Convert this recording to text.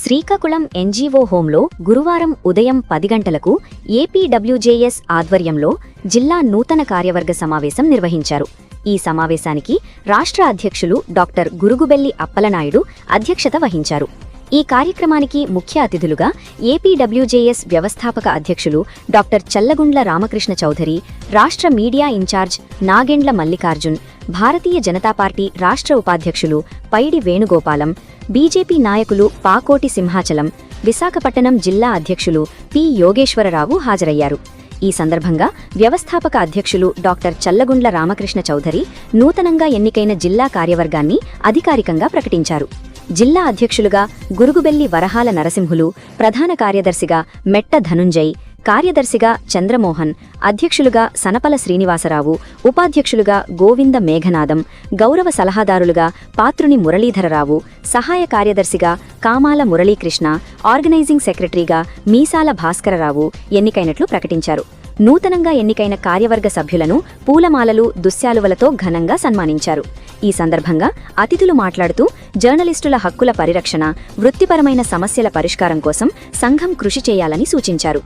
Srikakulam NGO హోంలో గురువారం ఉదయం 10 గంటలకు ఏపీడబ్ల్యూజేఎస్ ఆధ్వర్యంలో జిల్లా నూతన కార్యవర్గ సమావేశం నిర్వహించారు. ఈ సమావేశానికి రాష్ట్ర అధ్యక్షులు డాక్టర్ గురుగుబెల్లి అప్పలనాయుడు అధ్యక్షత వహించారు. ఈ కార్యక్రమానికి ముఖ్య అతిథులుగా ఏపీడబ్ల్యూజేఎస్ వ్యవస్థాపక అధ్యక్షులు డాక్టర్ చల్లగుండ్ల రామకృష్ణ చౌధరి, రాష్ట్ర media incharge Nagendla Mallikarjun, Bharatiya Janata party రాష్ట్ర ఉపాధ్యక్షులు పైడి వేణుగోపాలం, బీజేపీ నాయకులు పాకోటి సింహాచలం, విశాఖపట్టణం జిల్లా అధ్యక్షులు పి యోగేశ్వరరావు హాజరయ్యారు. ఈ సందర్భంగా వ్యవస్థాపక అధ్యక్షులు డాక్టర్ చల్లగుండ్ల రామకృష్ణ చౌధరి నూతనంగా ఎన్నికైన జిల్లా కార్యవర్గాన్ని అధికారికంగా ప్రకటించారు. జిల్లా అధ్యక్షులుగా గురుగుబెల్లి వరహాల నరసింహులు, ప్రధాన కార్యదర్శిగా మెట్ట ధనుంజయ్, కార్యదర్శిగా చంద్రమోహన్, అధ్యక్షులుగా సనపల శ్రీనివాసరావు, ఉపాధ్యక్షులుగా గోవింద మేఘనాదం, గౌరవ సలహాదారులుగా పాత్రుని మురళీధరరావు, సహాయ కార్యదర్శిగా కామాల మురళీకృష్ణ, ఆర్గనైజింగ్ సెక్రటరీగా మీసాల భాస్కరరావు ఎన్నికైనట్లు ప్రకటించారు. నూతనంగా ఎన్నికైన కార్యవర్గ సభ్యులను పూలమాలలు, దుశ్శాలువలతో ఘనంగా సన్మానించారు. ఈ సందర్భంగా అతిథులు మాట్లాడుతూ జర్నలిస్టుల హక్కుల పరిరక్షణ, వృత్తిపరమైన సమస్యల పరిష్కారం కోసం సంఘం కృషి చేయాలని సూచించారు.